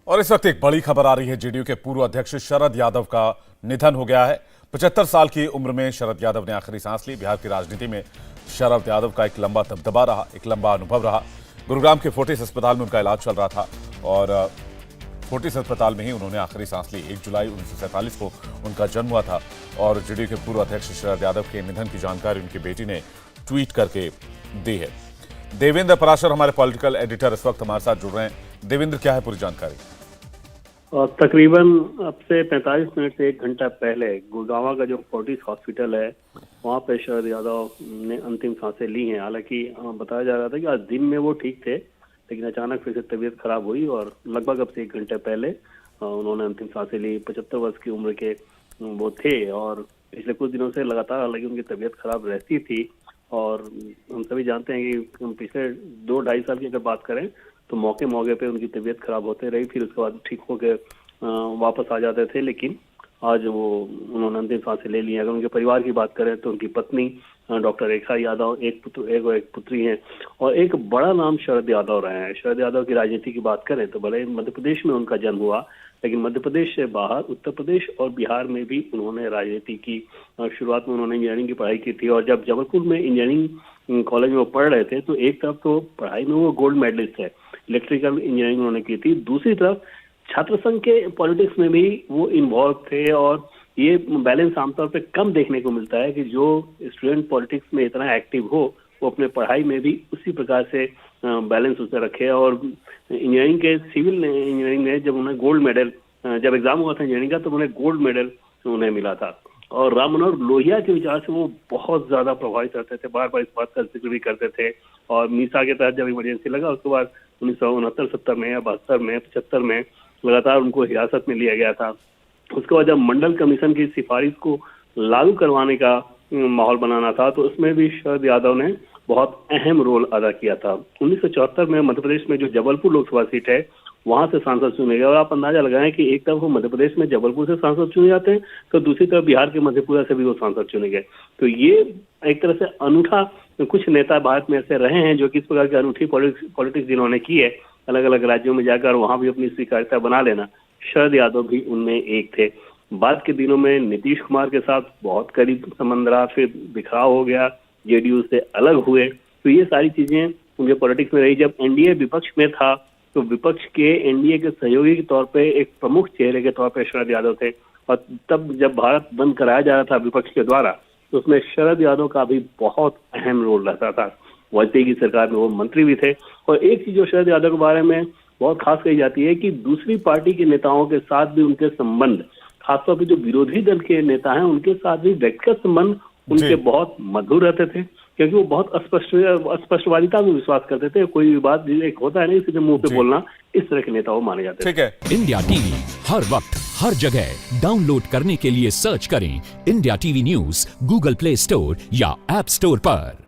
और इस वक्त एक बड़ी खबर आ रही है। जेडीयू के पूर्व अध्यक्ष शरद यादव का निधन हो गया है। 75 साल की उम्र में शरद यादव ने आखिरी सांस ली। बिहार की राजनीति में शरद यादव का एक लंबा दबदबा रहा, एक लंबा अनुभव रहा। गुरुग्राम के फोर्टिस अस्पताल में उनका इलाज चल रहा था और फोर्टिस अस्पताल में ही उन्होंने आखिरी सांस ली। 1 जुलाई 1947 को उनका जन्म हुआ था और जेडीयू के पूर्व अध्यक्ष शरद यादव के निधन की जानकारी उनकी बेटी ने ट्वीट करके दी है। देवेंद्र पराशर हमारे पॉलिटिकल एडिटर इस वक्त हमारे साथ जुड़ रहे हैं। देवेंद्र, क्या है पूरी जानकारी? तकरीबन अब से 45 मिनट से 1 घंटा पहले गुड़गांव का जो फोर्टिस हॉस्पिटल है वहां पे शरद यादव ने अंतिम सांसें ली हैं। हालांकि बताया जा रहा था कि आज दिन में वो ठीक थे, लेकिन अचानक फिर से तबीयत खराब हुई और लगभग अब से 1 घंटे पहले उन्होंने अंतिम सांसें ली। 75 वर्ष की उम्र के वो थे और पिछले कुछ दिनों से लगातार हालांकि उनकी तबीयत खराब रहती थी। और हम सभी जानते हैं कि पिछले 2-2.5 साल की अगर बात करें तो मौके पे उनकी तबीयत खराब होते रही, फिर उसके बाद ठीक होकर वापस आ जाते थे। लेकिन आज वो उन्होंने अंतिम सांसें ले ली हैं। अगर उनके परिवार की बात करें तो उनकी पत्नी डॉक्टर रेखा यादव, एक पुत्री हैं और एक बड़ा नाम शरद यादव रहे हैं। शरद यादव की राजनीति की बात करें तो भले मध्य प्रदेश में उनका जन्म हुआ, लेकिन मध्य प्रदेश से बाहर उत्तर प्रदेश और बिहार में भी उन्होंने राजनीति की। शुरुआत में उन्होंने इंजीनियरिंग की पढ़ाई की थी और जब जबलपुर में इंजीनियरिंग कॉलेज में वो पढ़ रहे थे तो एक तरफ तो पढ़ाई में वो गोल्ड मेडलिस्ट है, इलेक्ट्रिकल इंजीनियरिंग उन्होंने की थी, दूसरी तरफ छात्र संघ के पॉलिटिक्स में भी वो इन्वॉल्व थे। और ये बैलेंस आमतौर पे कम देखने को मिलता है कि जो स्टूडेंट पॉलिटिक्स में इतना एक्टिव हो वो अपने पढ़ाई में भी उसी प्रकार से बैलेंस उसे रखे। और इंजीनियरिंग के सिविल इंजीनियरिंग में जब उन्हें गोल्ड मेडल, जब एग्जाम हुआ था इंजीनियरिंग का तो उन्हें गोल्ड मेडल उन्हें मिला था। और राम मनोहर लोहिया के विचार से वो बहुत ज्यादा प्रभावित करते थे, बार बार इस बात का जिक्र भी करते थे। और मीसा के तहत जब इमरजेंसी लगा उसके बाद 1969-70 में या 72 में 75 में लगातार उनको हिरासत में लिया गया था। उसके बाद जब मंडल कमीशन की सिफारिश को लागू करवाने का माहौल बनाना था तो उसमें भी शरद यादव ने बहुत अहम रोल अदा किया था। 1974 में मध्य प्रदेश में जो जबलपुर लोकसभा सीट है वहां से सांसद चुने गए और आप अंदाजा लगाएं कि एक तरफ वो मध्य प्रदेश में जबलपुर से सांसद चुने जाते हैं तो दूसरी तरफ बिहार के मधेपुरा से भी वो सांसद चुने गए। तो ये एक तरह से अनूठा, कुछ नेता भारत में ऐसे रहे हैं जो किस प्रकार की अनूठी पॉलिटिक्स जिन्होंने की है, अलग अलग राज्यों में जाकर वहां भी अपनी स्वीकार्यता बना लेना। शरद यादव भी उनमें एक थे। बाद के दिनों में नीतीश कुमार के साथ बहुत करीब संबंध रहा, फिर बिखराव हो गया, जेडीयू से अलग हुए। तो ये सारी चीजें उनके पॉलिटिक्स में रही। जब एनडीए विपक्ष में था तो विपक्ष के एनडीए के सहयोगी के तौर पे एक प्रमुख चेहरे के तौर पे शरद यादव थे। और तब जब भारत बंद कराया जा रहा था विपक्ष के द्वारा तो उसमें शरद यादव का भी बहुत अहम रोल रहता था। वाजपेयी की सरकार में वो मंत्री भी थे। और एक चीज जो शरद यादव के बारे में बहुत खास कही जाती है कि दूसरी पार्टी के नेताओं के साथ भी उनके संबंध, खासतौर पर जो विरोधी दल के नेता हैं उनके साथ भी व्यक्तिगत संबंध उनके बहुत मधुर रहते थे, क्योंकि वो बहुत स्पष्टवादिता में विश्वास करते थे। कोई भी बात एक होता है नहीं सीधे मुंह पे बोलना, इस तरह के नेता वो माने जाते थे। ठीक है। इंडिया टीवी हर वक्त हर जगह डाउनलोड करने के लिए सर्च करें India TV news Google play store या ऐप स्टोर पर।